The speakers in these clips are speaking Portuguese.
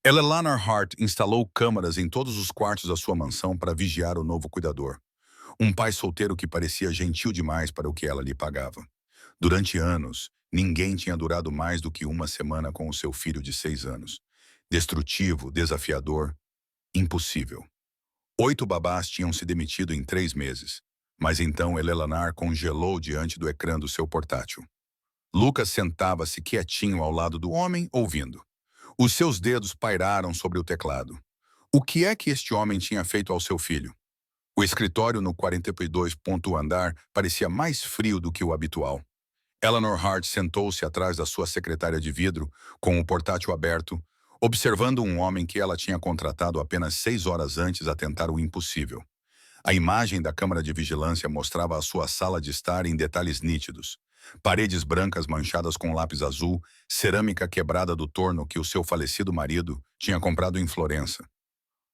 Eleanor Hart instalou câmaras em todos os quartos da sua mansão para vigiar o novo cuidador. Um pai solteiro que parecia gentil demais para o que ela lhe pagava. Durante anos, ninguém tinha durado mais do que uma semana com o seu filho de 6 anos. Destrutivo, desafiador, impossível. 8 babás tinham se demitido em 3 meses. Mas então Eleanor congelou diante do ecrã do seu portátil. Lucas sentava-se quietinho ao lado do homem, ouvindo. Os seus dedos pairaram sobre o teclado. O que é que este homem tinha feito ao seu filho? O escritório no 42º andar parecia mais frio do que o habitual. Eleanor Hart sentou-se atrás da sua secretária de vidro, com o portátil aberto, observando um homem que ela tinha contratado apenas 6 horas antes a tentar o impossível. A imagem da câmara de vigilância mostrava a sua sala de estar em detalhes nítidos. Paredes brancas manchadas com lápis azul, cerâmica quebrada do torno que o seu falecido marido tinha comprado em Florença.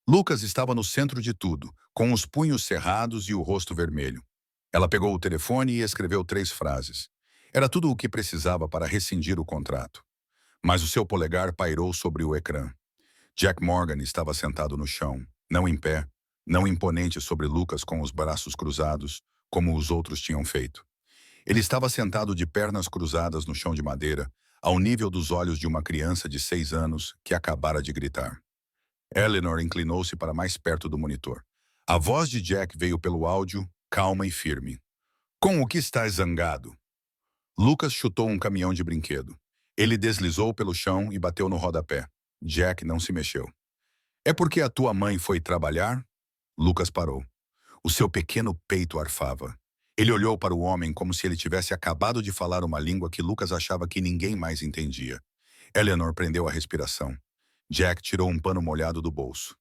Lucas estava no centro de tudo, com os punhos cerrados e o rosto vermelho. Ela pegou o telefone e escreveu 3 frases. Era tudo o que precisava para rescindir o contrato. Mas o seu polegar pairou sobre o ecrã. Jack Morgan estava sentado no chão, não em pé, não imponente sobre Lucas com os braços cruzados, como os outros tinham feito. Ele estava sentado de pernas cruzadas no chão de madeira, ao nível dos olhos de uma criança de 6 anos que acabara de gritar. Eleanor inclinou-se para mais perto do monitor. A voz de Jack veio pelo áudio, calma e firme. Com o que estás zangado? Lucas chutou um caminhão de brinquedo. Ele deslizou pelo chão e bateu no rodapé. Jack não se mexeu. É porque a tua mãe foi trabalhar? Lucas parou. O seu pequeno peito arfava. Ele olhou para o homem como se ele tivesse acabado de falar uma língua que Lucas achava que ninguém mais entendia. Eleanor prendeu a respiração. Jack tirou um pano molhado do bolso.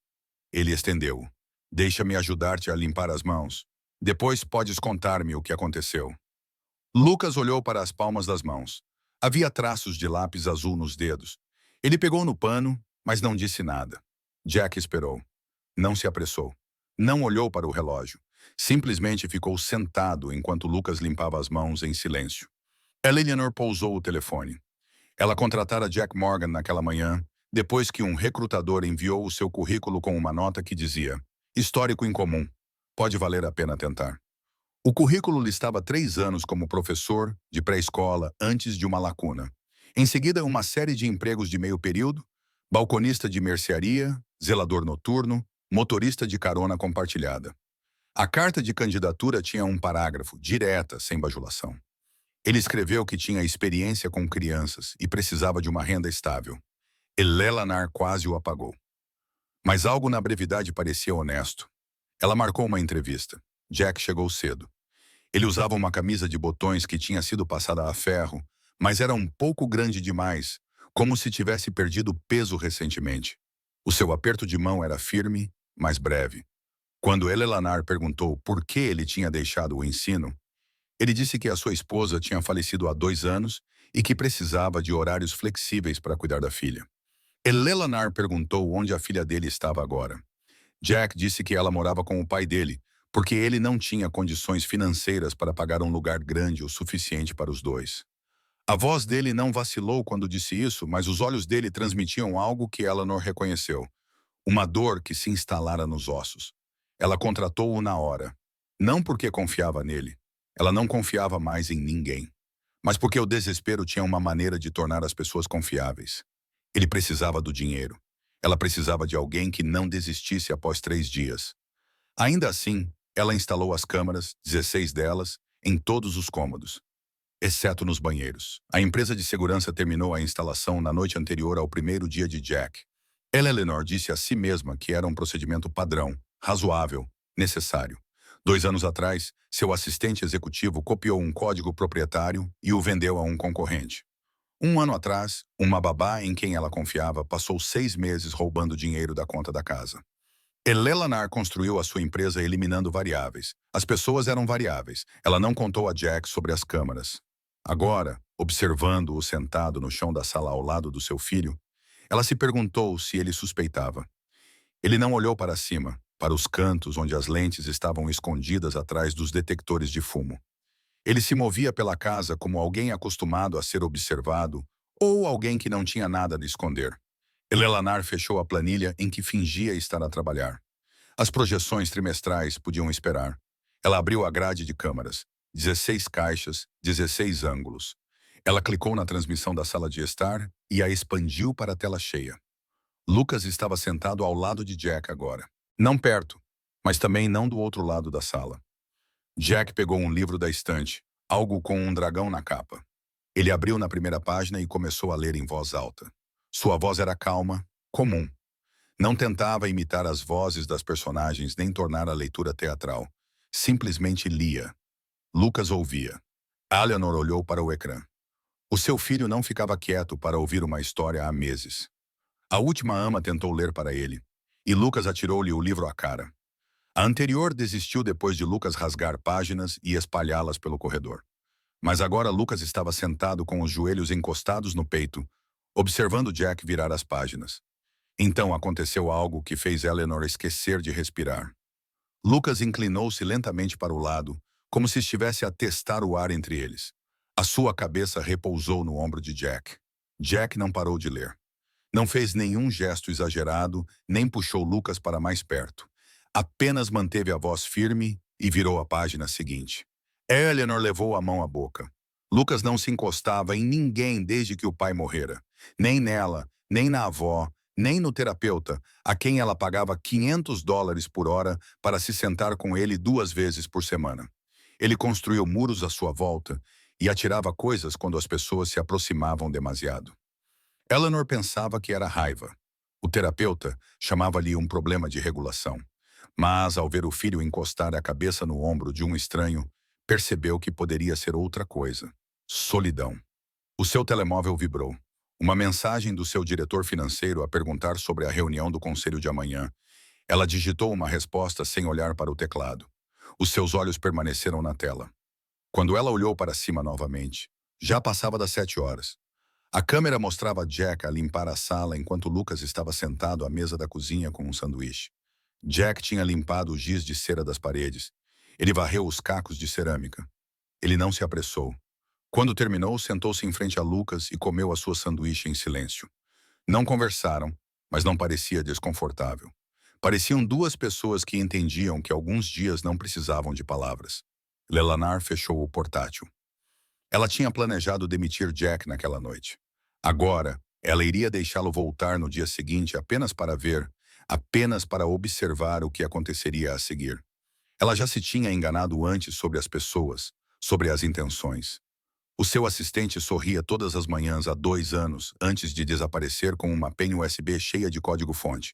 Ele estendeu-o. Deixa-me ajudar-te a limpar as mãos. Depois podes contar-me o que aconteceu. Lucas olhou para as palmas das mãos. Havia traços de lápis azul nos dedos. Ele pegou no pano, mas não disse nada. Jack esperou. Não se apressou. Não olhou para o relógio. Simplesmente ficou sentado enquanto Lucas limpava as mãos em silêncio. Eleanor pousou o telefone. Ela contratara Jack Morgan naquela manhã, depois que um recrutador enviou o seu currículo com uma nota que dizia: histórico incomum. Pode valer a pena tentar. O currículo listava 3 anos como professor de pré-escola antes de uma lacuna. Em seguida, uma série de empregos de meio período, balconista de mercearia, zelador noturno, motorista de carona compartilhada. A carta de candidatura tinha um parágrafo, direta, sem bajulação. Ele escreveu que tinha experiência com crianças e precisava de uma renda estável. Eleanor quase o apagou. Mas algo na brevidade parecia honesto. Ela marcou uma entrevista. Jack chegou cedo. Ele usava uma camisa de botões que tinha sido passada a ferro, mas era um pouco grande demais, como se tivesse perdido peso recentemente. O seu aperto de mão era firme, mas breve. Quando Eleanor perguntou por que ele tinha deixado o ensino, ele disse que a sua esposa tinha falecido há 2 anos e que precisava de horários flexíveis para cuidar da filha. Eleanor perguntou onde a filha dele estava agora. Jack disse que ela morava com o pai dele, porque ele não tinha condições financeiras para pagar um lugar grande o suficiente para os dois. A voz dele não vacilou quando disse isso, mas os olhos dele transmitiam algo que Eleanor reconheceu. Uma dor que se instalara nos ossos. Ela contratou-o na hora. Não porque confiava nele. Ela não confiava mais em ninguém. Mas porque o desespero tinha uma maneira de tornar as pessoas confiáveis. Ele precisava do dinheiro. Ela precisava de alguém que não desistisse após 3 dias. Ainda assim, ela instalou as câmaras, 16 delas, em todos os cômodos, exceto nos banheiros. A empresa de segurança terminou a instalação na noite anterior ao primeiro dia de Jack. Eleanor disse a si mesma que era um procedimento padrão, razoável, necessário. 2 anos atrás, seu assistente executivo copiou um código proprietário e o vendeu a um concorrente. 1 ano atrás, uma babá em quem ela confiava passou 6 meses roubando dinheiro da conta da casa. Eleanor construiu a sua empresa eliminando variáveis. As pessoas eram variáveis. Ela não contou a Jack sobre as câmaras. Agora, observando-o sentado no chão da sala ao lado do seu filho, ela se perguntou se ele suspeitava. Ele não olhou para cima, para os cantos onde as lentes estavam escondidas atrás dos detectores de fumo. Ele se movia pela casa como alguém acostumado a ser observado ou alguém que não tinha nada a esconder. Eleanor fechou a planilha em que fingia estar a trabalhar. As projeções trimestrais podiam esperar. Ela abriu a grade de câmaras. 16 caixas, 16 ângulos. Ela clicou na transmissão da sala de estar e a expandiu para a tela cheia. Lucas estava sentado ao lado de Jack agora. Não perto, mas também não do outro lado da sala. Jack pegou um livro da estante, algo com um dragão na capa. Ele abriu na primeira página e começou a ler em voz alta. Sua voz era calma, comum. Não tentava imitar as vozes das personagens nem tornar a leitura teatral. Simplesmente lia. Lucas ouvia. Eleanor olhou para o ecrã. O seu filho não ficava quieto para ouvir uma história há meses. A última ama tentou ler para ele, e Lucas atirou-lhe o livro à cara. A anterior desistiu depois de Lucas rasgar páginas e espalhá-las pelo corredor. Mas agora Lucas estava sentado com os joelhos encostados no peito, observando Jack virar as páginas. Então aconteceu algo que fez Eleanor esquecer de respirar. Lucas inclinou-se lentamente para o lado, como se estivesse a testar o ar entre eles. A sua cabeça repousou no ombro de Jack. Jack não parou de ler. Não fez nenhum gesto exagerado, nem puxou Lucas para mais perto. Apenas manteve a voz firme e virou a página seguinte. Eleanor levou a mão à boca. Lucas não se encostava em ninguém desde que o pai morrera. Nem nela, nem na avó, nem no terapeuta, a quem ela pagava $500 por hora para se sentar com ele 2 vezes por semana. Ele construiu muros à sua volta e atirava coisas quando as pessoas se aproximavam demasiado. Eleanor pensava que era raiva. O terapeuta chamava-lhe um problema de regulação. Mas, ao ver o filho encostar a cabeça no ombro de um estranho, percebeu que poderia ser outra coisa. Solidão. O seu telemóvel vibrou. Uma mensagem do seu diretor financeiro a perguntar sobre a reunião do conselho de amanhã. Ela digitou uma resposta sem olhar para o teclado. Os seus olhos permaneceram na tela. Quando ela olhou para cima novamente, já passava das 7 horas. A câmera mostrava Jack a limpar a sala enquanto Lucas estava sentado à mesa da cozinha com um sanduíche. Jack tinha limpado o giz de cera das paredes. Ele varreu os cacos de cerâmica. Ele não se apressou. Quando terminou, sentou-se em frente a Lucas e comeu a sua sanduíche em silêncio. Não conversaram, mas não parecia desconfortável. Pareciam 2 pessoas que entendiam que alguns dias não precisavam de palavras. Eleanor fechou o portátil. Ela tinha planejado demitir Jack naquela noite. Agora, ela iria deixá-lo voltar no dia seguinte apenas para ver, apenas para observar o que aconteceria a seguir. Ela já se tinha enganado antes sobre as pessoas, sobre as intenções. O seu assistente sorria todas as manhãs há 2 anos, antes de desaparecer com uma penha USB cheia de código-fonte.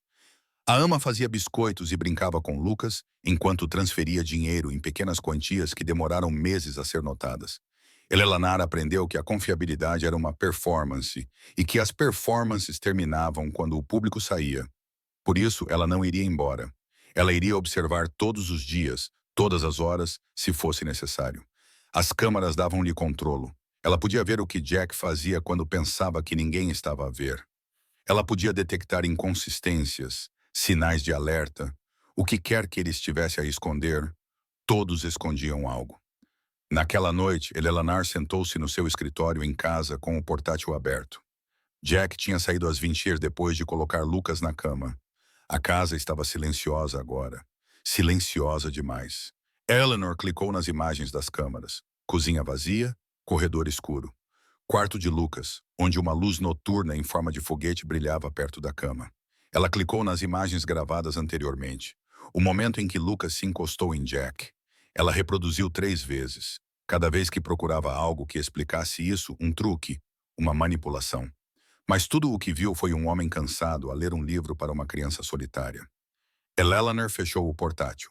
A ama fazia biscoitos e brincava com Lucas, enquanto transferia dinheiro em pequenas quantias que demoraram meses a ser notadas. Eleanor aprendeu que a confiabilidade era uma performance e que as performances terminavam quando o público saía. Por isso, ela não iria embora. Ela iria observar todos os dias, todas as horas, se fosse necessário. As câmaras davam-lhe controlo. Ela podia ver o que Jack fazia quando pensava que ninguém estava a ver. Ela podia detectar inconsistências, sinais de alerta. O que quer que ele estivesse a esconder, todos escondiam algo. Naquela noite, Eleanor sentou-se no seu escritório em casa com o portátil aberto. Jack tinha saído às 20 depois de colocar Lucas na cama. A casa estava silenciosa agora. Silenciosa demais. Eleanor clicou nas imagens das câmaras. Cozinha vazia, corredor escuro. Quarto de Lucas, onde uma luz noturna em forma de foguete brilhava perto da cama. Ela clicou nas imagens gravadas anteriormente. O momento em que Lucas se encostou em Jack. Ela reproduziu 3 vezes. Cada vez que procurava algo que explicasse isso, um truque, uma manipulação. Mas tudo o que viu foi um homem cansado a ler um livro para uma criança solitária. Eleanor fechou o portátil.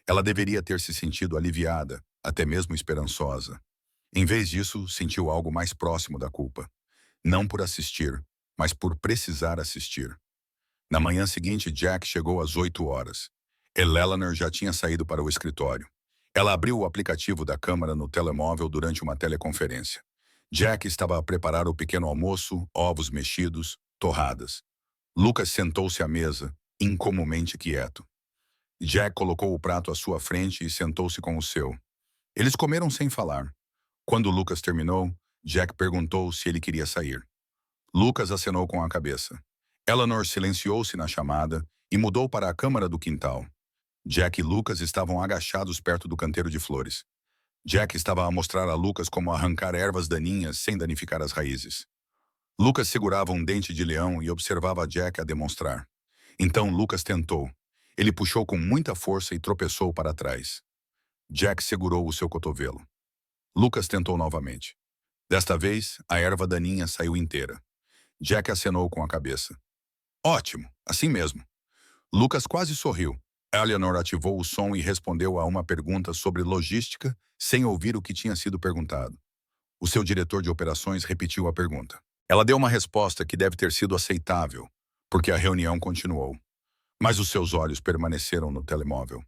Ela deveria ter se sentido aliviada, até mesmo esperançosa. Em vez disso, sentiu algo mais próximo da culpa. Não por assistir, mas por precisar assistir. Na manhã seguinte, Jack chegou às 8 horas. Eleanor já tinha saído para o escritório. Ela abriu o aplicativo da câmara no telemóvel durante uma teleconferência. Jack estava a preparar o pequeno almoço, ovos mexidos, torradas. Lucas sentou-se à mesa, incomumente quieto. Jack colocou o prato à sua frente e sentou-se com o seu. Eles comeram sem falar. Quando Lucas terminou, Jack perguntou se ele queria sair. Lucas acenou com a cabeça. Eleanor silenciou-se na chamada e mudou para a câmara do quintal. Jack e Lucas estavam agachados perto do canteiro de flores. Jack estava a mostrar a Lucas como arrancar ervas daninhas sem danificar as raízes. Lucas segurava um dente de leão e observava Jack a demonstrar. Então Lucas tentou. Ele puxou com muita força e tropeçou para trás. Jack segurou o seu cotovelo. Lucas tentou novamente. Desta vez, a erva daninha saiu inteira. Jack acenou com a cabeça. Ótimo, assim mesmo. Lucas quase sorriu. Eleanor ativou o som e respondeu a uma pergunta sobre logística sem ouvir o que tinha sido perguntado. O seu diretor de operações repetiu a pergunta. Ela deu uma resposta que deve ter sido aceitável, porque a reunião continuou. Mas os seus olhos permaneceram no telemóvel.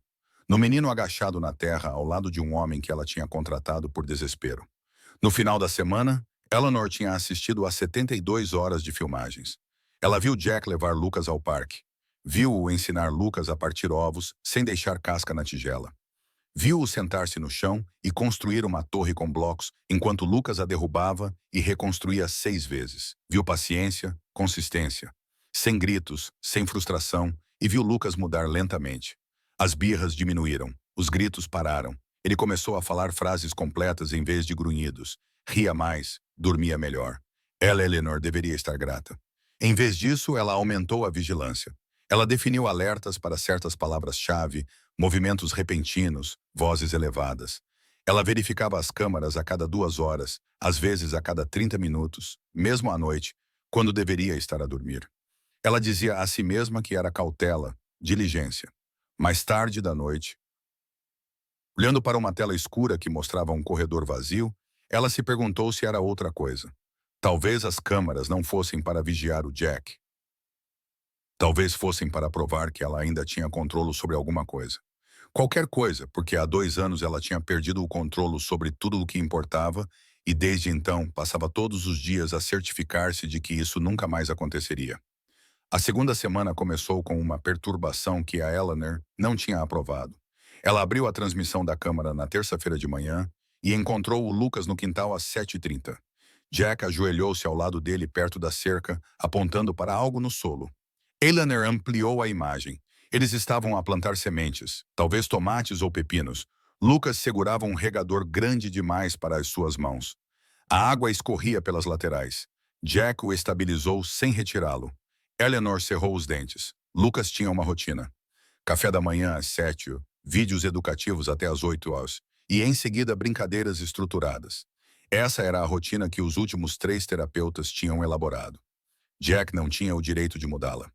No menino agachado na terra ao lado de um homem que ela tinha contratado por desespero. No final da semana, Eleanor tinha assistido a 72 horas de filmagens. Ela viu Jack levar Lucas ao parque. Viu-o ensinar Lucas a partir ovos sem deixar casca na tigela. Viu-o sentar-se no chão e construir uma torre com blocos enquanto Lucas a derrubava e reconstruía 6 vezes. Viu paciência, consistência. Sem gritos, sem frustração, e viu Lucas mudar lentamente. As birras diminuíram, os gritos pararam. Ele começou a falar frases completas em vez de grunhidos. Ria mais, dormia melhor. Eleanor deveria estar grata. Em vez disso, ela aumentou a vigilância. Ela definiu alertas para certas palavras-chave, movimentos repentinos, vozes elevadas. Ela verificava as câmaras a cada 2 horas, às vezes a cada 30 minutos, mesmo à noite, quando deveria estar a dormir. Ela dizia a si mesma que era cautela, diligência. Mais tarde da noite, olhando para uma tela escura que mostrava um corredor vazio, ela se perguntou se era outra coisa. Talvez as câmaras não fossem para vigiar o Jack. Talvez fossem para provar que ela ainda tinha controle sobre alguma coisa. Qualquer coisa, porque há 2 anos ela tinha perdido o controle sobre tudo o que importava e desde então passava todos os dias a certificar-se de que isso nunca mais aconteceria. A segunda semana começou com uma perturbação que a Eleanor não tinha aprovado. Ela abriu a transmissão da câmara na terça-feira de manhã e encontrou o Lucas no quintal às 7h30. Jack ajoelhou-se ao lado dele perto da cerca, apontando para algo no solo. Eleanor ampliou a imagem. Eles estavam a plantar sementes, talvez tomates ou pepinos. Lucas segurava um regador grande demais para as suas mãos. A água escorria pelas laterais. Jack o estabilizou sem retirá-lo. Eleanor cerrou os dentes. Lucas tinha uma rotina. Café da manhã às 7h, vídeos educativos até às 8h, e em seguida brincadeiras estruturadas. Essa era a rotina que os últimos 3 terapeutas tinham elaborado. Jack não tinha o direito de mudá-la.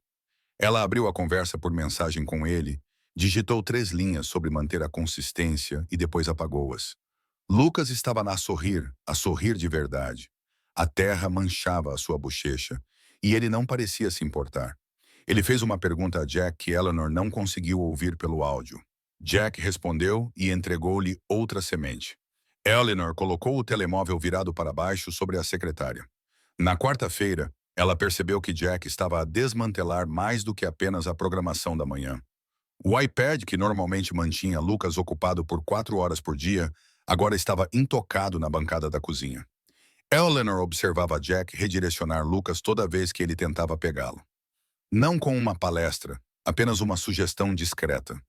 Ela abriu a conversa por mensagem com ele, digitou 3 linhas sobre manter a consistência e depois apagou-as. Lucas estava a sorrir de verdade. A terra manchava a sua bochecha, e ele não parecia se importar. Ele fez uma pergunta a Jack que Eleanor não conseguiu ouvir pelo áudio. Jack respondeu e entregou-lhe outra semente. Eleanor colocou o telemóvel virado para baixo sobre a secretária. Na quarta-feira, ela percebeu que Jack estava a desmantelar mais do que apenas a programação da manhã. O iPad, que normalmente mantinha Lucas ocupado por 4 horas por dia, agora estava intocado na bancada da cozinha. Eleanor observava Jack redirecionar Lucas toda vez que ele tentava pegá-lo. Não com uma palestra, apenas uma sugestão discreta.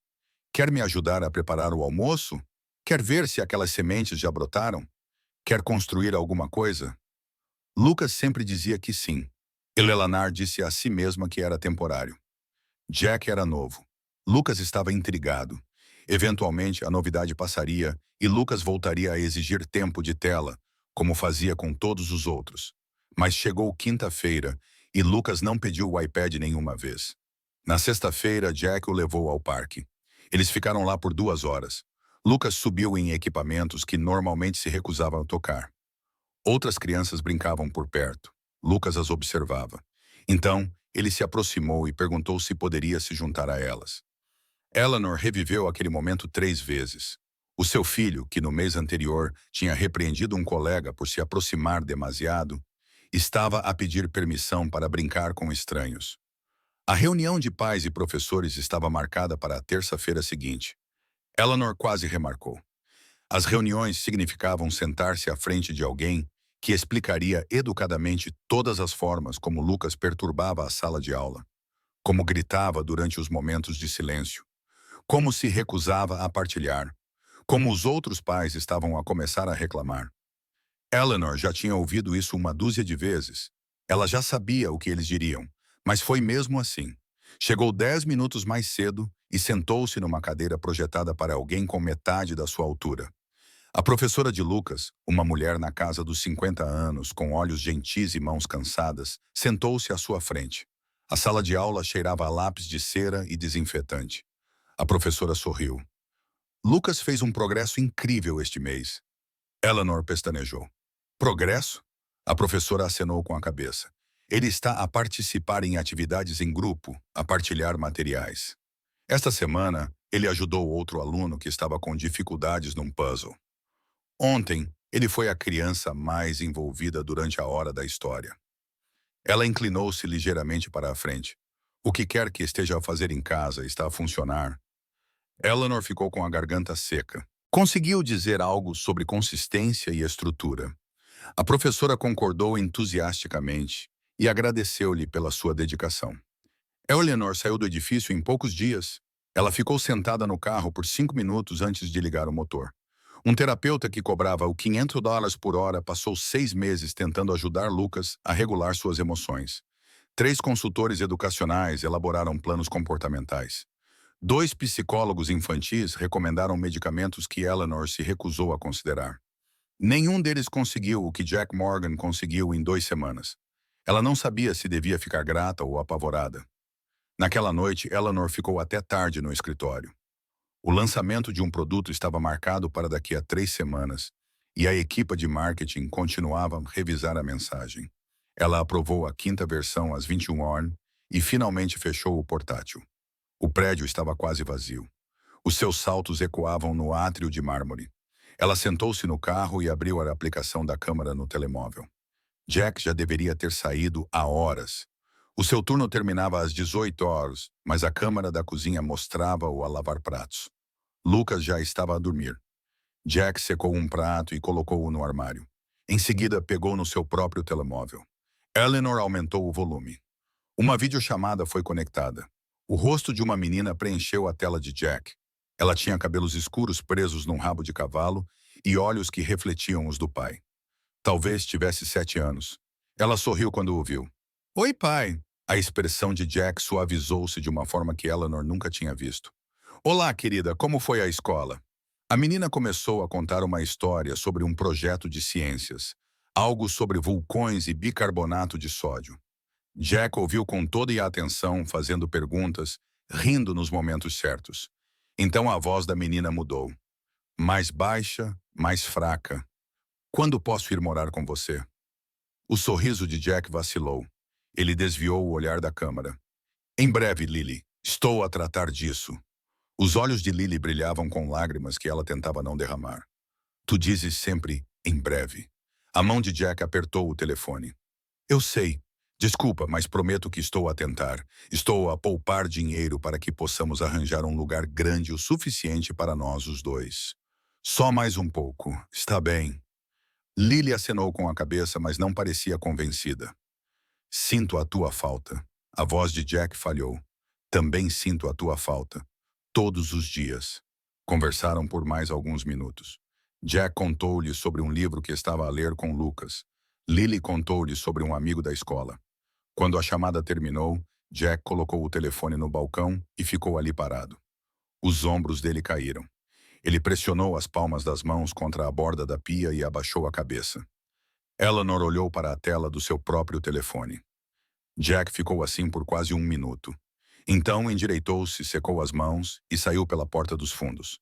Quer me ajudar a preparar o almoço? Quer ver se aquelas sementes já brotaram? Quer construir alguma coisa? Lucas sempre dizia que sim. Eleanor disse a si mesma que era temporário. Jack era novo. Lucas estava intrigado. Eventualmente, a novidade passaria e Lucas voltaria a exigir tempo de tela, como fazia com todos os outros. Mas chegou quinta-feira e Lucas não pediu o iPad nenhuma vez. Na sexta-feira, Jack o levou ao parque. Eles ficaram lá por 2 horas. Lucas subiu em equipamentos que normalmente se recusavam a tocar. Outras crianças brincavam por perto. Lucas as observava. Então, ele se aproximou e perguntou se poderia se juntar a elas. Eleanor reviveu aquele momento 3 vezes. O seu filho, que no mês anterior tinha repreendido um colega por se aproximar demasiado, estava a pedir permissão para brincar com estranhos. A reunião de pais e professores estava marcada para a terça-feira seguinte. Eleanor quase remarcou. As reuniões significavam sentar-se à frente de alguém que explicaria educadamente todas as formas como Lucas perturbava a sala de aula, como gritava durante os momentos de silêncio, como se recusava a partilhar, como os outros pais estavam a começar a reclamar. Eleanor já tinha ouvido isso uma dúzia de vezes. Ela já sabia o que eles diriam, mas foi mesmo assim. Chegou 10 minutos mais cedo e sentou-se numa cadeira projetada para alguém com metade da sua altura. A professora de Lucas, uma mulher na casa dos 50 anos, com olhos gentis e mãos cansadas, sentou-se à sua frente. A sala de aula cheirava a lápis de cera e desinfetante. A professora sorriu. Lucas fez um progresso incrível este mês. Eleanor pestanejou. Progresso? A professora acenou com a cabeça. Ele está a participar em atividades em grupo, a partilhar materiais. Esta semana, ele ajudou outro aluno que estava com dificuldades num puzzle. Ontem, ele foi a criança mais envolvida durante a hora da história. Ela inclinou-se ligeiramente para a frente. O que quer que esteja a fazer em casa está a funcionar. Eleanor ficou com a garganta seca. Conseguiu dizer algo sobre consistência e estrutura. A professora concordou entusiasticamente e agradeceu-lhe pela sua dedicação. Eleanor saiu do edifício em poucos dias. Ela ficou sentada no carro por 5 minutos antes de ligar o motor. Um terapeuta que cobrava o $500 por hora passou 6 meses tentando ajudar Lucas a regular suas emoções. 3 consultores educacionais elaboraram planos comportamentais. 2 psicólogos infantis recomendaram medicamentos que Eleanor se recusou a considerar. Nenhum deles conseguiu o que Jack Morgan conseguiu em 2 semanas. Ela não sabia se devia ficar grata ou apavorada. Naquela noite, Eleanor ficou até tarde no escritório. O lançamento de um produto estava marcado para daqui a 3 semanas, e a equipe de marketing continuava a revisar a mensagem. Ela aprovou a 5ª versão às 21 horas e finalmente fechou o portátil. O prédio estava quase vazio. Os seus saltos ecoavam no átrio de mármore. Ela sentou-se no carro e abriu a aplicação da câmera no telemóvel. Jack já deveria ter saído há horas. O seu turno terminava às 18 horas, mas a câmera da cozinha mostrava-o a lavar pratos. Lucas já estava a dormir. Jack secou um prato e colocou-o no armário. Em seguida, pegou no seu próprio telemóvel. Eleanor aumentou o volume. Uma videochamada foi conectada. O rosto de uma menina preencheu a tela de Jack. Ela tinha cabelos escuros presos num rabo de cavalo e olhos que refletiam os do pai. Talvez tivesse 7 anos. Ela sorriu quando o viu. Oi, pai. A expressão de Jack suavizou-se de uma forma que Eleanor nunca tinha visto. Olá, querida, como foi a escola? A menina começou a contar uma história sobre um projeto de ciências, algo sobre vulcões e bicarbonato de sódio. Jack ouviu com toda a atenção, fazendo perguntas, rindo nos momentos certos. Então a voz da menina mudou. Mais baixa, mais fraca. Quando posso ir morar com você? O sorriso de Jack vacilou. Ele desviou o olhar da câmera. Em breve, Lily. Estou a tratar disso. Os olhos de Lily brilhavam com lágrimas que ela tentava não derramar. Tu dizes sempre, em breve. A mão de Jack apertou o telefone. Eu sei. Desculpa, mas prometo que estou a tentar. Estou a poupar dinheiro para que possamos arranjar um lugar grande o suficiente para nós os dois. Só mais um pouco. Está bem. Lily acenou com a cabeça, mas não parecia convencida. Sinto a tua falta. A voz de Jack falhou. Também sinto a tua falta. Todos os dias. Conversaram por mais alguns minutos. Jack contou-lhe sobre um livro que estava a ler com Lucas. Lily contou-lhe sobre um amigo da escola. Quando a chamada terminou, Jack colocou o telefone no balcão e ficou ali parado. Os ombros dele caíram. Ele pressionou as palmas das mãos contra a borda da pia e abaixou a cabeça. Eleanor olhou para a tela do seu próprio telefone. Jack ficou assim por quase 1 minuto. Então endireitou-se, secou as mãos e saiu pela porta dos fundos.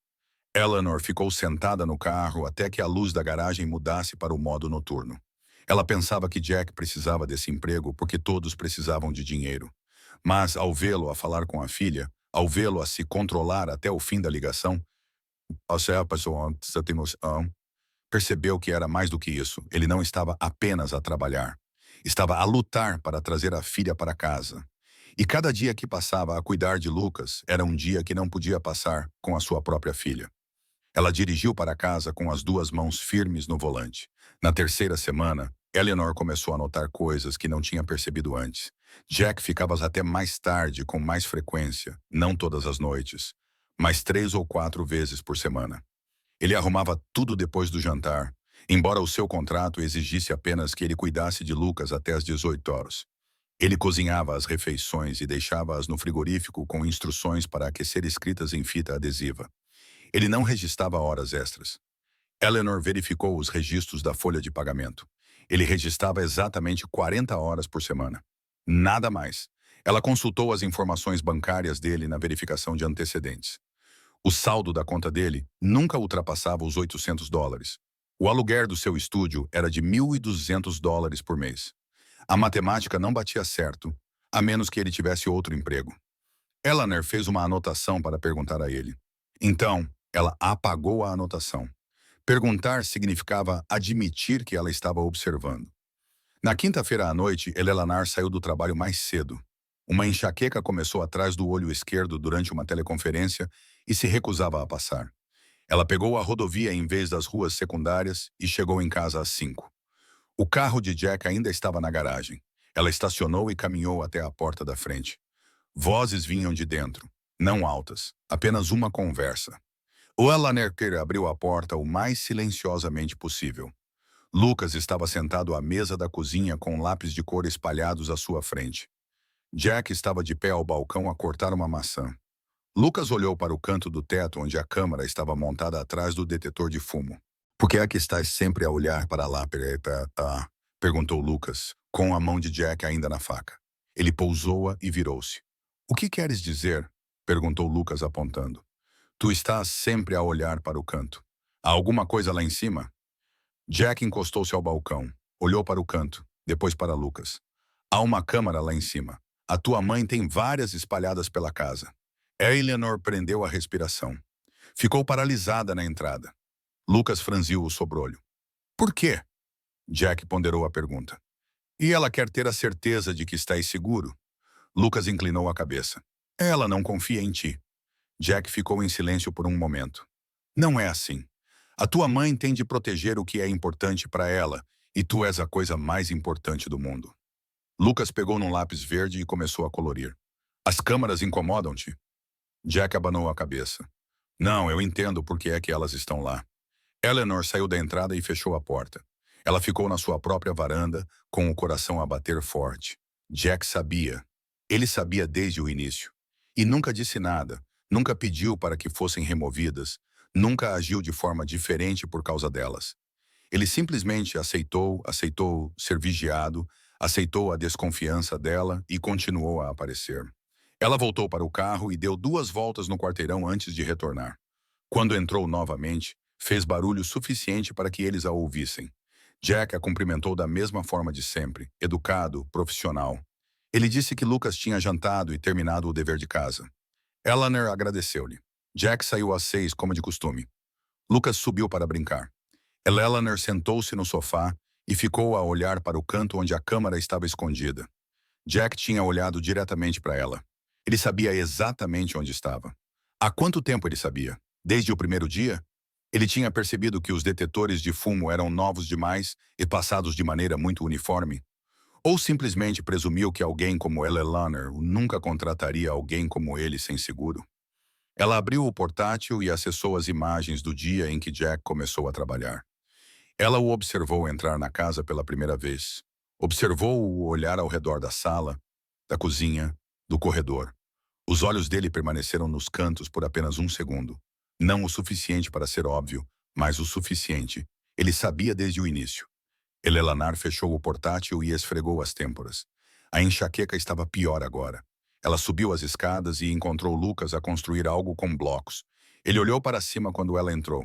Eleanor ficou sentada no carro até que a luz da garagem mudasse para o modo noturno. Ela pensava que Jack precisava desse emprego porque todos precisavam de dinheiro. Mas, ao vê-lo a falar com a filha, ao vê-lo a se controlar até o fim da ligação, percebeu que era mais do que isso. Ele não estava apenas a trabalhar. Estava a lutar para trazer a filha para casa. E cada dia que passava a cuidar de Lucas era um dia que não podia passar com a sua própria filha. Ela dirigiu para casa com as duas mãos firmes no volante. Na terceira semana, Eleanor começou a notar coisas que não tinha percebido antes. Jack ficava até mais tarde com mais frequência, não todas as noites, mas 3 ou 4 vezes por semana. Ele arrumava tudo depois do jantar, embora o seu contrato exigisse apenas que ele cuidasse de Lucas até as 18 horas. Ele cozinhava as refeições e deixava-as no frigorífico com instruções para aquecer escritas em fita adesiva. Ele não registrava horas extras. Eleanor verificou os registros da folha de pagamento. Ele registrava exatamente 40 horas por semana. Nada mais. Ela consultou as informações bancárias dele na verificação de antecedentes. O saldo da conta dele nunca ultrapassava os $800. O aluguer do seu estúdio era de $1.200 por mês. A matemática não batia certo, a menos que ele tivesse outro emprego. Eleanor fez uma anotação para perguntar a ele. Então, ela apagou a anotação. Perguntar significava admitir que ela estava observando. Na quinta-feira à noite, Eleanor saiu do trabalho mais cedo. Uma enxaqueca começou atrás do olho esquerdo durante uma teleconferência e se recusava a passar. Ela pegou a rodovia em vez das ruas secundárias e chegou em casa às 5. O carro de Jack ainda estava na garagem. Ela estacionou e caminhou até a porta da frente. Vozes vinham de dentro, não altas, apenas uma conversa. O Eleanor abriu a porta o mais silenciosamente possível. Lucas estava sentado à mesa da cozinha com lápis de cor espalhados à sua frente. Jack estava de pé ao balcão a cortar uma maçã. Lucas olhou para o canto do teto onde a câmara estava montada atrás do detetor de fumo. "Por que é que estás sempre a olhar para lá, perguntou Lucas, com a mão de Jack ainda na faca. Ele pousou-a e virou-se. "O que queres dizer?" perguntou Lucas apontando. "Tu estás sempre a olhar para o canto. Há alguma coisa lá em cima?" Jack encostou-se ao balcão, olhou para o canto, depois para Lucas. "Há uma câmara lá em cima. A tua mãe tem várias espalhadas pela casa." Eleanor prendeu a respiração. Ficou paralisada na entrada. Lucas franziu o sobrolho. "Por quê?" Jack ponderou a pergunta. "E ela quer ter a certeza de que estás seguro?" Lucas inclinou a cabeça. "Ela não confia em ti." Jack ficou em silêncio por um momento. "Não é assim. A tua mãe tem de proteger o que é importante para ela, e tu és a coisa mais importante do mundo." Lucas pegou num lápis verde e começou a colorir. "As câmaras incomodam-te?" Jack abanou a cabeça. "Não, eu entendo por que é que elas estão lá." Eleanor saiu da entrada e fechou a porta. Ela ficou na sua própria varanda, com o coração a bater forte. Jack sabia. Ele sabia desde o início. E nunca disse nada, nunca pediu para que fossem removidas, nunca agiu de forma diferente por causa delas. Ele simplesmente aceitou ser vigiado, aceitou a desconfiança dela e continuou a aparecer. Ela voltou para o carro e deu 2 voltas no quarteirão antes de retornar. Quando entrou novamente, fez barulho suficiente para que eles a ouvissem. Jack a cumprimentou da mesma forma de sempre, educado, profissional. Ele disse que Lucas tinha jantado e terminado o dever de casa. Eleanor agradeceu-lhe. Jack saiu às 6, como de costume. Lucas subiu para brincar. Eleanor sentou-se no sofá e ficou a olhar para o canto onde a câmara estava escondida. Jack tinha olhado diretamente para ela. Ele sabia exatamente onde estava. Há quanto tempo ele sabia? Desde o primeiro dia? Ele tinha percebido que os detetores de fumo eram novos demais e passados de maneira muito uniforme? Ou simplesmente presumiu que alguém como Eleanor nunca contrataria alguém como ele sem seguro? Ela abriu o portátil e acessou as imagens do dia em que Jack começou a trabalhar. Ela o observou entrar na casa pela primeira vez. Observou-o olhar ao redor da sala, da cozinha, do corredor. Os olhos dele permaneceram nos cantos por apenas um segundo. Não o suficiente para ser óbvio, mas o suficiente. Ele sabia desde o início. Eleanor fechou o portátil e esfregou as têmporas. A enxaqueca estava pior agora. Ela subiu as escadas e encontrou Lucas a construir algo com blocos. Ele olhou para cima quando ela entrou.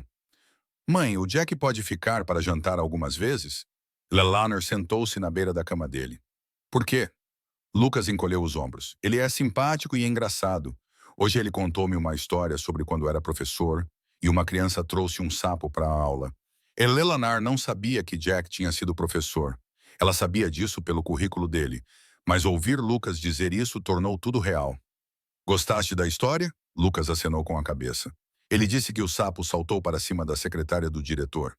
"Mãe, o Jack pode ficar para jantar algumas vezes?" Eleanor sentou-se na beira da cama dele. "Por quê?" Lucas encolheu os ombros. "Ele é simpático e engraçado. Hoje ele contou-me uma história sobre quando era professor e uma criança trouxe um sapo para a aula. Eleanor não sabia que Jack tinha sido professor. Ela sabia disso pelo currículo dele, mas ouvir Lucas dizer isso tornou tudo real. "Gostaste da história?" Lucas acenou com a cabeça. Ele disse que o sapo saltou para cima da secretária do diretor.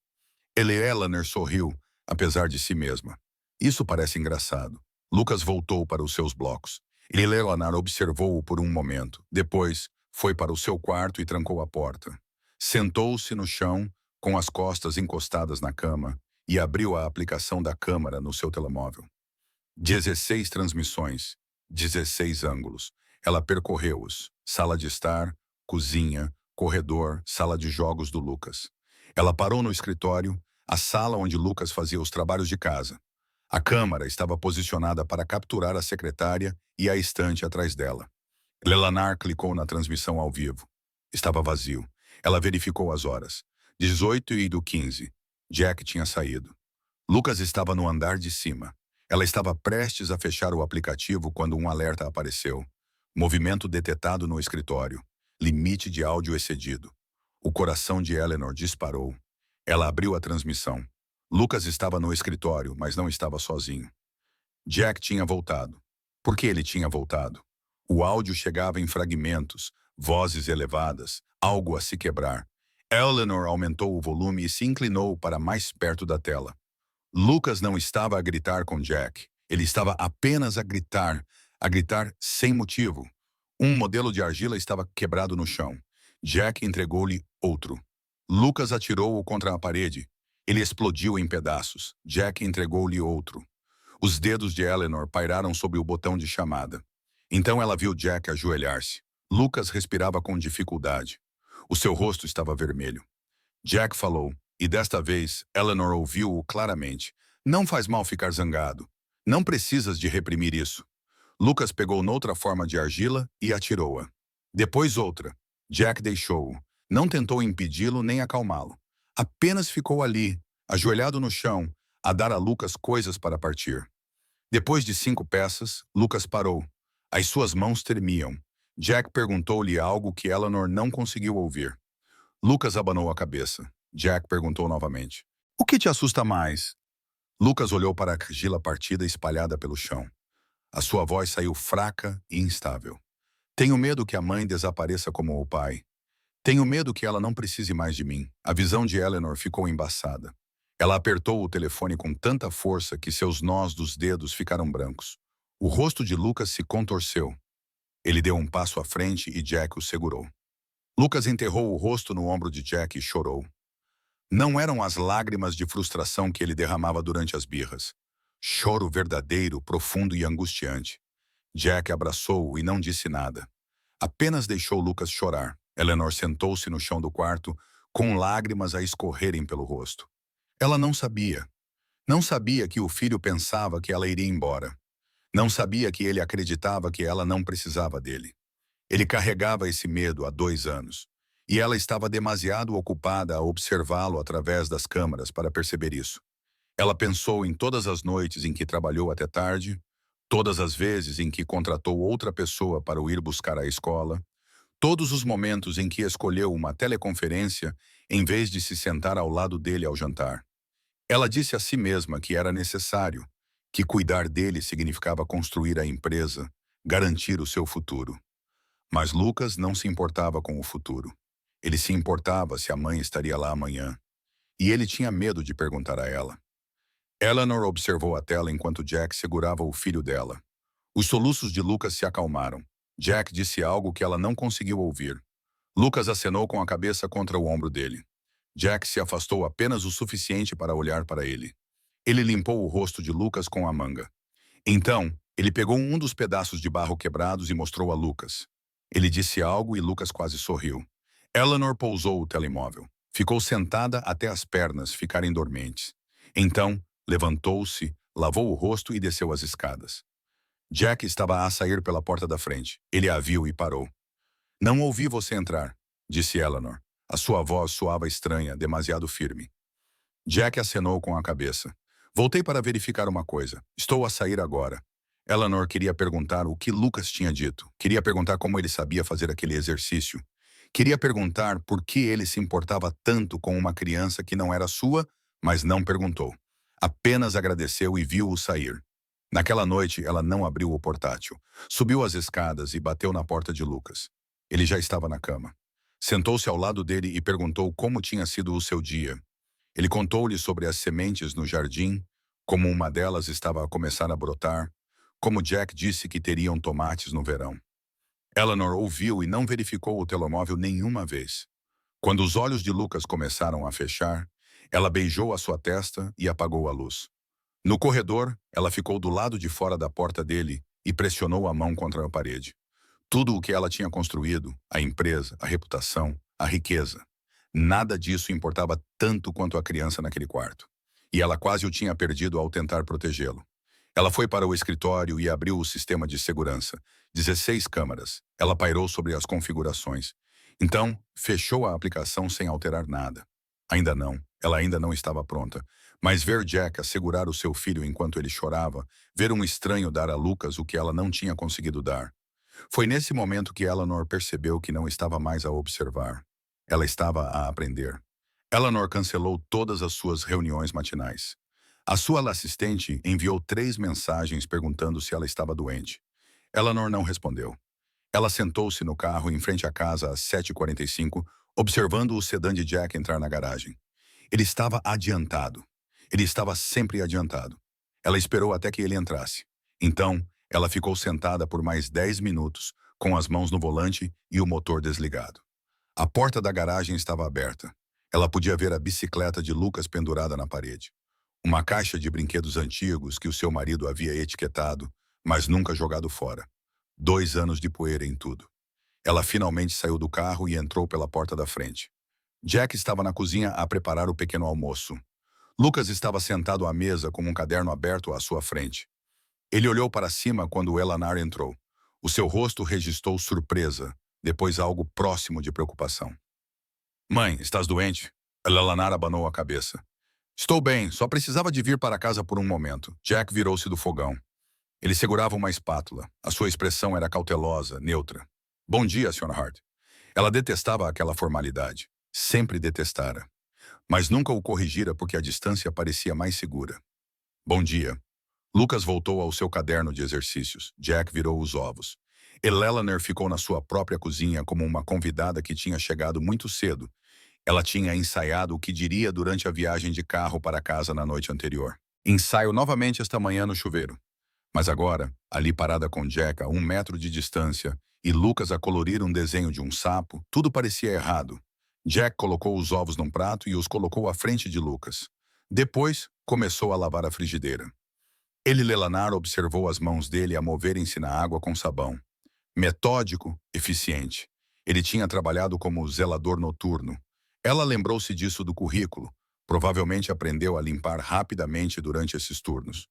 Eleanor sorriu, apesar de si mesma. Isso parece engraçado. Lucas voltou para os seus blocos. Eleanor observou-o por um momento. Depois, foi para o seu quarto e trancou a porta. Sentou-se no chão, com as costas encostadas na cama, e abriu a aplicação da câmera no seu telemóvel. 16 transmissões, 16 ângulos. Ela percorreu-os. Sala de estar, cozinha, corredor, sala de jogos do Lucas. Ela parou no escritório, a sala onde Lucas fazia os trabalhos de casa. A câmara estava posicionada para capturar a secretária e a estante atrás dela. Eleanor clicou na transmissão ao vivo. Estava vazio. Ela verificou as horas. 18h15. Jack tinha saído. Lucas estava no andar de cima. Ela estava prestes a fechar o aplicativo quando um alerta apareceu. Movimento detetado no escritório. Limite de áudio excedido. O coração de Eleanor disparou. Ela abriu a transmissão. Lucas estava no escritório, mas não estava sozinho. Jack tinha voltado. Por que ele tinha voltado? O áudio chegava em fragmentos, vozes elevadas, algo a se quebrar. Eleanor aumentou o volume e se inclinou para mais perto da tela. Lucas não estava a gritar com Jack. Ele estava apenas a gritar sem motivo. Um modelo de argila estava quebrado no chão. Jack entregou-lhe outro. Lucas atirou-o contra a parede. Ele explodiu em pedaços. Jack entregou-lhe outro. Os dedos de Eleanor pairaram sobre o botão de chamada. Então ela viu Jack ajoelhar-se. Lucas respirava com dificuldade. O seu rosto estava vermelho. Jack falou, e desta vez Eleanor ouviu-o claramente. Não faz mal ficar zangado. Não precisas de reprimir isso. Lucas pegou noutra forma de argila e atirou-a. Depois outra. Jack deixou-o. Não tentou impedi-lo nem acalmá-lo. Apenas ficou ali, ajoelhado no chão, a dar a Lucas coisas para partir. Depois de 5 peças, Lucas parou. As suas mãos tremiam. Jack perguntou-lhe algo que Eleanor não conseguiu ouvir. Lucas abanou a cabeça. Jack perguntou novamente. O que te assusta mais? Lucas olhou para a argila partida espalhada pelo chão. A sua voz saiu fraca e instável. Tenho medo que a mãe desapareça como o pai. Tenho medo que ela não precise mais de mim. A visão de Eleanor ficou embaçada. Ela apertou o telefone com tanta força que seus nós dos dedos ficaram brancos. O rosto de Lucas se contorceu. Ele deu um passo à frente e Jack o segurou. Lucas enterrou o rosto no ombro de Jack e chorou. Não eram as lágrimas de frustração que ele derramava durante as birras. Choro verdadeiro, profundo e angustiante. Jack abraçou-o e não disse nada. Apenas deixou Lucas chorar. Eleanor sentou-se no chão do quarto, com lágrimas a escorrerem pelo rosto. Ela não sabia. Não sabia que o filho pensava que ela iria embora. Não sabia que ele acreditava que ela não precisava dele. Ele carregava esse medo há 2 anos. E ela estava demasiado ocupada a observá-lo através das câmaras para perceber isso. Ela pensou em todas as noites em que trabalhou até tarde, todas as vezes em que contratou outra pessoa para o ir buscar à escola, todos os momentos em que escolheu uma teleconferência em vez de se sentar ao lado dele ao jantar. Ela disse a si mesma que era necessário, que cuidar dele significava construir a empresa, garantir o seu futuro. Mas Lucas não se importava com o futuro. Ele se importava se a mãe estaria lá amanhã. E ele tinha medo de perguntar a ela. Eleanor observou a tela enquanto Jack segurava o filho dela. Os soluços de Lucas se acalmaram. Jack disse algo que ela não conseguiu ouvir. Lucas acenou com a cabeça contra o ombro dele. Jack se afastou apenas o suficiente para olhar para ele. Ele limpou o rosto de Lucas com a manga. Então, ele pegou um dos pedaços de barro quebrados e mostrou a Lucas. Ele disse algo e Lucas quase sorriu. Eleanor pousou o telemóvel. Ficou sentada até as pernas ficarem dormentes. Então, levantou-se, lavou o rosto e desceu as escadas. Jack estava a sair pela porta da frente. Ele a viu e parou. Não ouvi você entrar, disse Eleanor. A sua voz soava estranha, demasiado firme. Jack acenou com a cabeça. Voltei para verificar uma coisa. Estou a sair agora. Eleanor queria perguntar o que Lucas tinha dito. Queria perguntar como ele sabia fazer aquele exercício. Queria perguntar por que ele se importava tanto com uma criança que não era sua, mas não perguntou. Apenas agradeceu e viu-o sair. Naquela noite, ela não abriu o portátil. Subiu as escadas e bateu na porta de Lucas. Ele já estava na cama. Sentou-se ao lado dele e perguntou como tinha sido o seu dia. Ele contou-lhe sobre as sementes no jardim, como uma delas estava a começar a brotar, como Jack disse que teriam tomates no verão. Eleanor ouviu e não verificou o telemóvel nenhuma vez. Quando os olhos de Lucas começaram a fechar, ela beijou a sua testa e apagou a luz. No corredor, ela ficou do lado de fora da porta dele e pressionou a mão contra a parede. Tudo o que ela tinha construído, a empresa, a reputação, a riqueza, nada disso importava tanto quanto a criança naquele quarto. E ela quase o tinha perdido ao tentar protegê-lo. Ela foi para o escritório e abriu o sistema de segurança. 16 câmaras. Ela pairou sobre as configurações. Então, fechou a aplicação sem alterar nada. Ainda não. Ela ainda não estava pronta. Mas ver Jack assegurar o seu filho enquanto ele chorava, ver um estranho dar a Lucas o que ela não tinha conseguido dar. Foi nesse momento que Eleanor percebeu que não estava mais a observar. Ela estava a aprender. Eleanor cancelou todas as suas reuniões matinais. A sua assistente enviou 3 mensagens perguntando se ela estava doente. Eleanor não respondeu. Ela sentou-se no carro em frente à casa às 7h45, observando o sedã de Jack entrar na garagem. Ele estava adiantado. Ele estava sempre adiantado. Ela esperou até que ele entrasse. Então, ela ficou sentada por mais 10 minutos, com as mãos no volante e o motor desligado. A porta da garagem estava aberta. Ela podia ver a bicicleta de Lucas pendurada na parede. Uma caixa de brinquedos antigos que o seu marido havia etiquetado, mas nunca jogado fora. 2 anos de poeira em tudo. Ela finalmente saiu do carro e entrou pela porta da frente. Jack estava na cozinha a preparar o pequeno almoço. Lucas estava sentado à mesa com um caderno aberto à sua frente. Ele olhou para cima quando Eleanor entrou. O seu rosto registrou surpresa, depois algo próximo de preocupação. Mãe, estás doente? Eleanor abanou a cabeça. Estou bem, só precisava de vir para casa por um momento. Jack virou-se do fogão. Ele segurava uma espátula. A sua expressão era cautelosa, neutra. Bom dia, Sra. Hart. Ela detestava aquela formalidade. Sempre detestara. Mas nunca o corrigira porque a distância parecia mais segura. Bom dia. Lucas voltou ao seu caderno de exercícios. Jack virou os ovos. Eleanor ficou na sua própria cozinha como uma convidada que tinha chegado muito cedo. Ela tinha ensaiado o que diria durante a viagem de carro para casa na noite anterior. Ensaio novamente esta manhã no chuveiro. Mas agora, ali parada com Jack a 1 metro de distância e Lucas a colorir um desenho de um sapo, tudo parecia errado. Jack colocou os ovos num prato e os colocou à frente de Lucas. Depois, começou a lavar a frigideira. Eleanor observou as mãos dele a moverem-se na água com sabão. Metódico, eficiente. Ele tinha trabalhado como zelador noturno. Ela lembrou-se disso do currículo. Provavelmente aprendeu a limpar rapidamente durante esses turnos.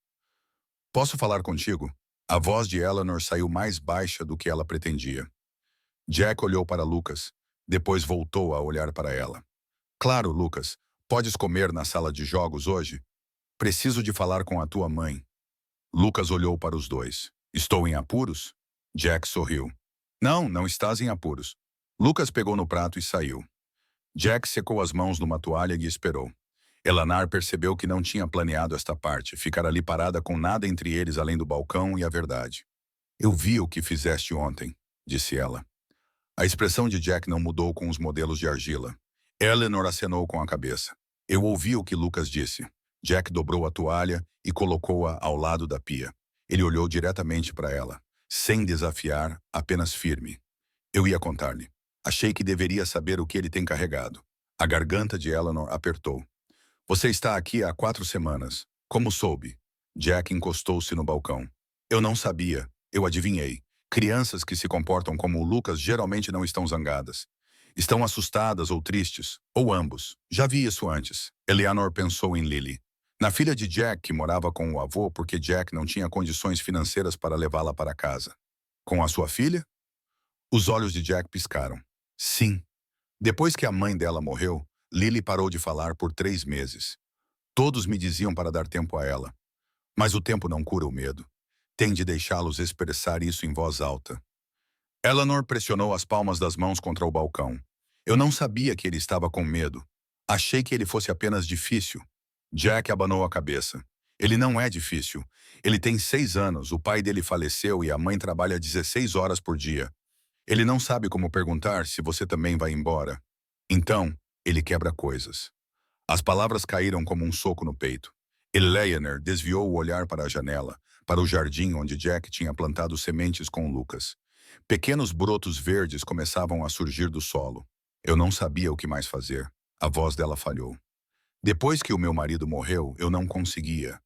Posso falar contigo? A voz de Eleanor saiu mais baixa do que ela pretendia. Jack olhou para Lucas. Depois voltou a olhar para ela. Claro, Lucas. Podes comer na sala de jogos hoje? Preciso de falar com a tua mãe. Lucas olhou para os dois. Estou em apuros? Jack sorriu. Não, não estás em apuros. Lucas pegou no prato e saiu. Jack secou as mãos numa toalha e esperou. Eleanor percebeu que não tinha planeado esta parte, ficar ali parada com nada entre eles além do balcão e a verdade. Eu vi o que fizeste ontem, disse ela. A expressão de Jack não mudou com os modelos de argila. Eleanor acenou com a cabeça. Eu ouvi o que Lucas disse. Jack dobrou a toalha e colocou-a ao lado da pia. Ele olhou diretamente para ela, sem desafiar, apenas firme. Eu ia contar-lhe. Achei que deveria saber o que ele tem carregado. A garganta de Eleanor apertou. Você está aqui há 4 semanas. Como soube? Jack encostou-se no balcão. Eu não sabia. Eu adivinhei. Crianças que se comportam como o Lucas geralmente não estão zangadas. Estão assustadas ou tristes, ou ambos. Já vi isso antes. Eleanor pensou em Lily. Na filha de Jack, que morava com o avô porque Jack não tinha condições financeiras para levá-la para casa. Com a sua filha? Os olhos de Jack piscaram. Sim. Depois que a mãe dela morreu, Lily parou de falar por 3 meses. Todos me diziam para dar tempo a ela. Mas o tempo não cura o medo. Tem de deixá-los expressar isso em voz alta. Eleanor pressionou as palmas das mãos contra o balcão. Eu não sabia que ele estava com medo. Achei que ele fosse apenas difícil. Jack abanou a cabeça. Ele não é difícil. Ele tem 6 anos, o pai dele faleceu e a mãe trabalha 16 horas por dia. Ele não sabe como perguntar se você também vai embora. Então, ele quebra coisas. As palavras caíram como um soco no peito. Eleanor desviou o olhar para a janela, para o jardim onde Jack tinha plantado sementes com Lucas. Pequenos brotos verdes começavam a surgir do solo. Eu não sabia o que mais fazer. A voz dela falhou. Depois que o meu marido morreu, eu não conseguia.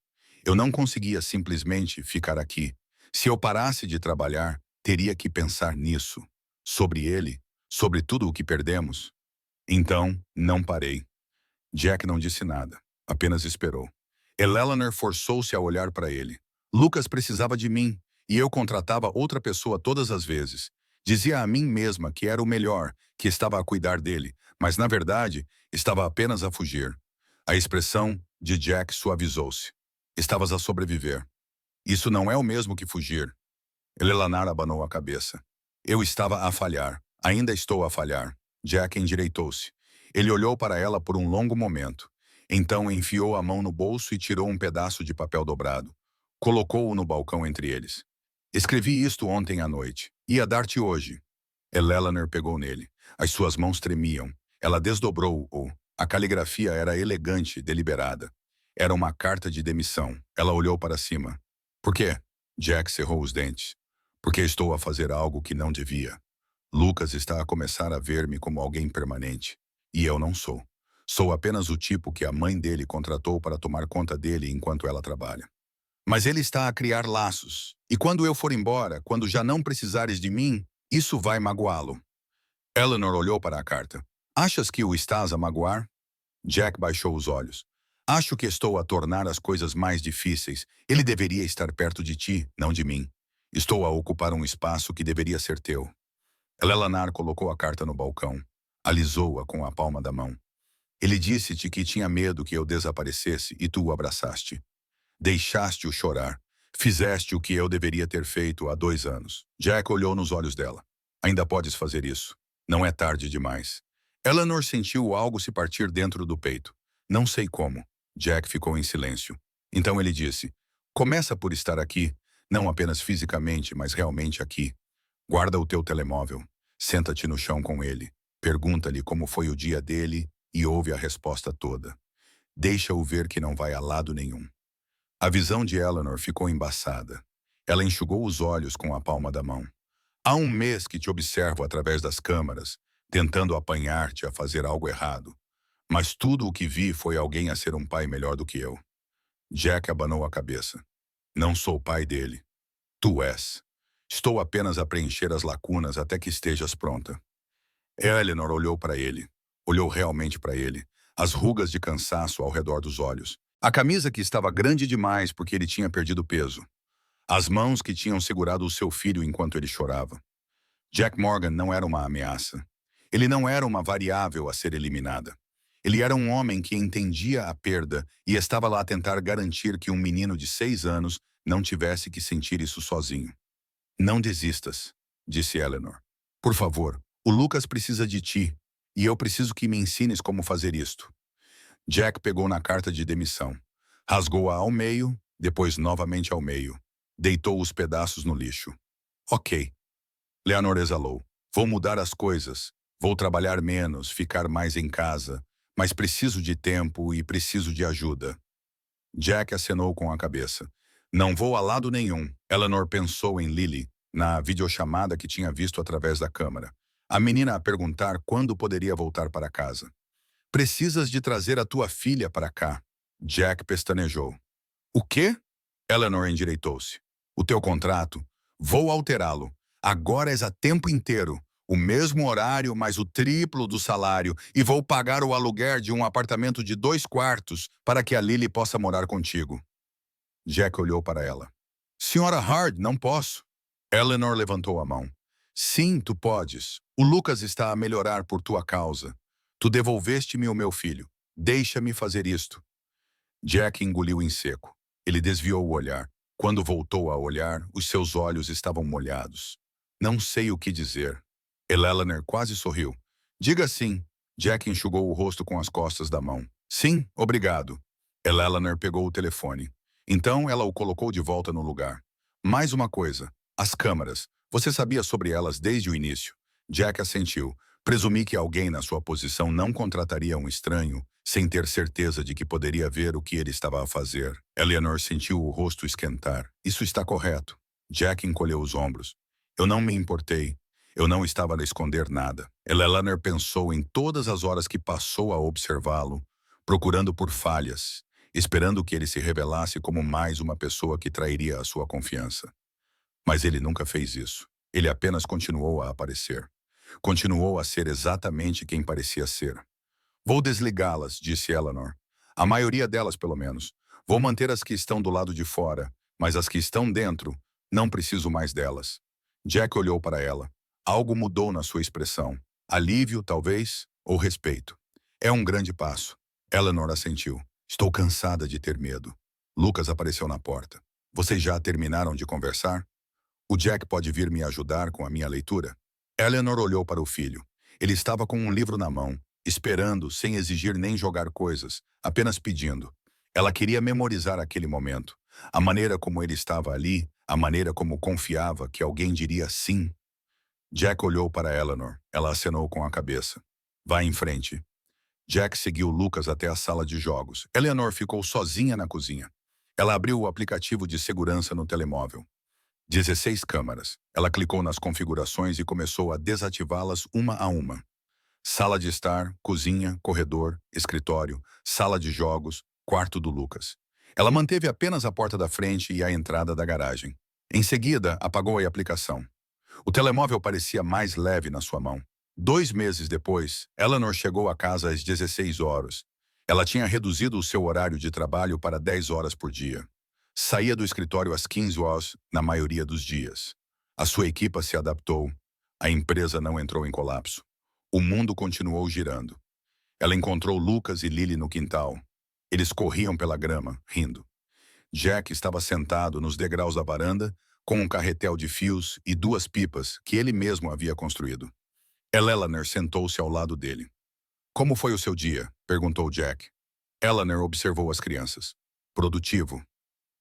Eu não conseguia simplesmente ficar aqui. Se eu parasse de trabalhar, teria que pensar nisso. Sobre ele, sobre tudo o que perdemos. Então, não parei. Jack não disse nada, apenas esperou. Eleanor forçou-se a olhar para ele. Lucas precisava de mim, e eu contratava outra pessoa todas as vezes. Dizia a mim mesma que era o melhor, que estava a cuidar dele, mas na verdade, estava apenas a fugir. A expressão de Jack suavizou-se. Estavas a sobreviver. Isso não é o mesmo que fugir. Eleanor abanou a cabeça. Eu estava a falhar. Ainda estou a falhar. Jack endireitou-se. Ele olhou para ela por um longo momento. Então enfiou a mão no bolso e tirou um pedaço de papel dobrado. Colocou-o no balcão entre eles. Escrevi isto ontem à noite. Ia dar-te hoje. Eleanor pegou nele. As suas mãos tremiam. Ela desdobrou-o. A caligrafia era elegante, deliberada. Era uma carta de demissão. Ela olhou para cima. Por quê? Jack cerrou os dentes. Porque estou a fazer algo que não devia. Lucas está a começar a ver-me como alguém permanente. E eu não sou. Sou apenas o tipo que a mãe dele contratou para tomar conta dele enquanto ela trabalha. Mas ele está a criar laços. E quando eu for embora, quando já não precisares de mim, isso vai magoá-lo. Eleanor olhou para a carta. Achas que o estás a magoar? Jack baixou os olhos. Acho que estou a tornar as coisas mais difíceis. Ele deveria estar perto de ti, não de mim. Estou a ocupar um espaço que deveria ser teu. Eleanor colocou a carta no balcão. Alisou-a com a palma da mão. Ele disse-te que tinha medo que eu desaparecesse e tu o abraçaste. Deixaste-o chorar. Fizeste o que eu deveria ter feito há 2 anos. Jack olhou nos olhos dela. Ainda podes fazer isso. Não é tarde demais. Eleanor sentiu algo se partir dentro do peito. Não sei como. Jack ficou em silêncio. Então ele disse, começa por estar aqui, não apenas fisicamente, mas realmente aqui. Guarda o teu telemóvel. Senta-te no chão com ele. Pergunta-lhe como foi o dia dele e ouve a resposta toda. Deixa-o ver que não vai a lado nenhum. A visão de Eleanor ficou embaçada. Ela enxugou os olhos com a palma da mão. Há 1 mês que te observo através das câmaras, tentando apanhar-te a fazer algo errado. Mas tudo o que vi foi alguém a ser um pai melhor do que eu. Jack abanou a cabeça. Não sou pai dele. Tu és. Estou apenas a preencher as lacunas até que estejas pronta. Eleanor olhou para ele. Olhou realmente para ele. As rugas de cansaço ao redor dos olhos. A camisa que estava grande demais porque ele tinha perdido peso. As mãos que tinham segurado o seu filho enquanto ele chorava. Jack Morgan não era uma ameaça. Ele não era uma variável a ser eliminada. Ele era um homem que entendia a perda e estava lá a tentar garantir que um menino de 6 anos não tivesse que sentir isso sozinho. Não desistas, disse Eleanor. Por favor, o Lucas precisa de ti, e eu preciso que me ensines como fazer isto. Jack pegou na carta de demissão. Rasgou-a ao meio, depois novamente ao meio. Deitou os pedaços no lixo. Ok. Leonor exalou. Vou mudar as coisas. Vou trabalhar menos, ficar mais em casa. Mas preciso de tempo e preciso de ajuda. Jack acenou com a cabeça. Não vou a lado nenhum. Eleanor pensou em Lily, na videochamada que tinha visto através da câmara. A menina a perguntar quando poderia voltar para casa. Precisas de trazer a tua filha para cá. Jack pestanejou. O quê? Eleanor endireitou-se. O teu contrato? Vou alterá-lo. Agora és a tempo inteiro. O mesmo horário, mais o triplo do salário. E vou pagar o aluguer de um apartamento de 2 quartos para que a Lily possa morar contigo. Jack olhou para ela. Senhora Hard, não posso. Eleanor levantou a mão. Sim, tu podes. O Lucas está a melhorar por tua causa. Tu devolveste-me o meu filho. Deixa-me fazer isto. Jack engoliu em seco. Ele desviou o olhar. Quando voltou a olhar, os seus olhos estavam molhados. Não sei o que dizer. Eleanor quase sorriu. Diga sim. Jack enxugou o rosto com as costas da mão. Sim, obrigado. Eleanor pegou o telefone. Então ela o colocou de volta no lugar. Mais uma coisa. As câmaras. Você sabia sobre elas desde o início. Jack assentiu. Presumi que alguém na sua posição não contrataria um estranho sem ter certeza de que poderia ver o que ele estava a fazer. Eleanor sentiu o rosto esquentar. Isso está correto. Jack encolheu os ombros. Eu não me importei. Eu não estava a esconder nada. Eleanor pensou em todas as horas que passou a observá-lo, procurando por falhas, esperando que ele se revelasse como mais uma pessoa que trairia a sua confiança. Mas ele nunca fez isso. Ele apenas continuou a aparecer. Continuou a ser exatamente quem parecia ser. Vou desligá-las, disse Eleanor. A maioria delas, pelo menos. Vou manter as que estão do lado de fora, mas as que estão dentro, não preciso mais delas. Jack olhou para ela. Algo mudou na sua expressão. Alívio, talvez, ou respeito. É um grande passo. Eleanor assentiu. Estou cansada de ter medo. Lucas apareceu na porta. Vocês já terminaram de conversar? O Jack pode vir me ajudar com a minha leitura? Eleanor olhou para o filho. Ele estava com um livro na mão, esperando, sem exigir nem jogar coisas, apenas pedindo. Ela queria memorizar aquele momento. A maneira como ele estava ali, a maneira como confiava que alguém diria sim. Jack olhou para Eleanor. Ela acenou com a cabeça. Vá em frente. Jack seguiu Lucas até a sala de jogos. Eleanor ficou sozinha na cozinha. Ela abriu o aplicativo de segurança no telemóvel. 16 câmaras. Ela clicou nas configurações e começou a desativá-las uma a uma. Sala de estar, cozinha, corredor, escritório, sala de jogos, quarto do Lucas. Ela manteve apenas a porta da frente e a entrada da garagem. Em seguida, apagou a aplicação. O telemóvel parecia mais leve na sua mão. 2 meses depois, Eleanor chegou a casa às 16 horas. Ela tinha reduzido o seu horário de trabalho para 10 horas por dia. Saía do escritório às 15 horas na maioria dos dias. A sua equipe se adaptou. A empresa não entrou em colapso. O mundo continuou girando. Ela encontrou Lucas e Lily no quintal. Eles corriam pela grama, rindo. Jack estava sentado nos degraus da varanda, com um carretel de fios e 2 pipas que ele mesmo havia construído. Eleanor sentou-se ao lado dele. Como foi o seu dia? Perguntou Jack. Eleanor observou as crianças. Produtivo.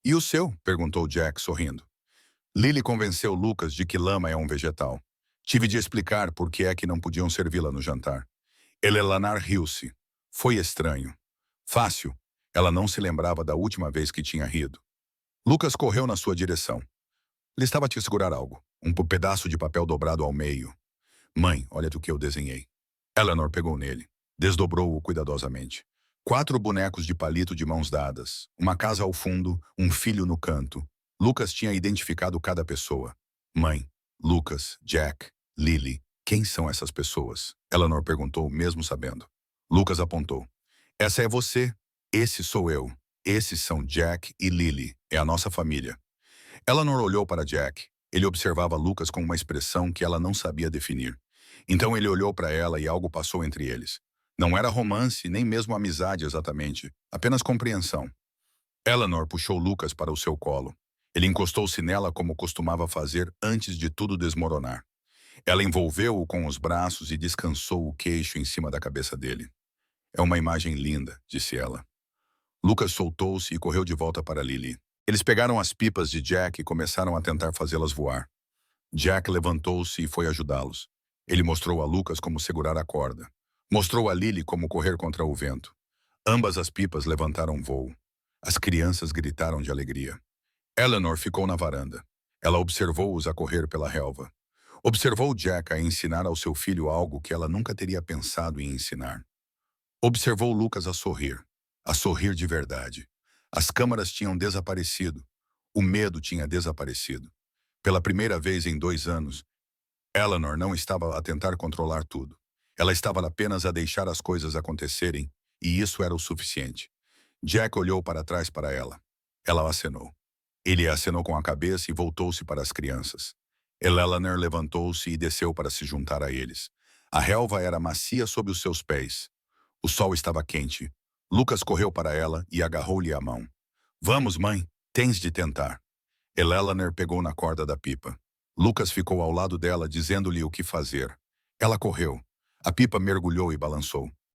E o seu? Perguntou Jack, sorrindo. Lily convenceu Lucas de que lama é um vegetal. Tive de explicar por que é que não podiam servi-la no jantar. Eleanor riu-se. Foi estranho. Fácil. Ela não se lembrava da última vez que tinha rido. Lucas correu na sua direção. Ele estava a te segurar algo. Um pedaço de papel dobrado ao meio. Mãe, olha do que eu desenhei. Eleanor pegou nele. Desdobrou-o cuidadosamente. 4 bonecos de palito de mãos dadas. Uma casa ao fundo, um filho no canto. Lucas tinha identificado cada pessoa. Mãe, Lucas, Jack, Lily. Quem são essas pessoas? Eleanor perguntou, mesmo sabendo. Lucas apontou. Essa é você. Esse sou eu. Esses são Jack e Lily. É a nossa família. Eleanor olhou para Jack. Ele observava Lucas com uma expressão que ela não sabia definir. Então ele olhou para ela e algo passou entre eles. Não era romance, nem mesmo amizade exatamente, apenas compreensão. Eleanor puxou Lucas para o seu colo. Ele encostou-se nela como costumava fazer antes de tudo desmoronar. Ela envolveu-o com os braços e descansou o queixo em cima da cabeça dele. É uma imagem linda, disse ela. Lucas soltou-se e correu de volta para Lily. Eles pegaram as pipas de Jack e começaram a tentar fazê-las voar. Jack levantou-se e foi ajudá-los. Ele mostrou a Lucas como segurar a corda. Mostrou a Lily como correr contra o vento. Ambas as pipas levantaram voo. As crianças gritaram de alegria. Eleanor ficou na varanda. Ela observou-os a correr pela relva. Observou Jack a ensinar ao seu filho algo que ela nunca teria pensado em ensinar. Observou Lucas a sorrir de verdade. As câmaras tinham desaparecido. O medo tinha desaparecido. Pela primeira vez em 2 anos, Eleanor não estava a tentar controlar tudo. Ela estava apenas a deixar as coisas acontecerem, e isso era o suficiente. Jack olhou para trás para ela. Ela acenou. Ele acenou com a cabeça e voltou-se para as crianças. Eleanor levantou-se e desceu para se juntar a eles. A relva era macia sob os seus pés. O sol estava quente. Lucas correu para ela e agarrou-lhe a mão. Vamos, mãe, tens de tentar. Eleanor pegou na corda da pipa. Lucas ficou ao lado dela, dizendo-lhe o que fazer. Ela correu. A pipa mergulhou e balançou.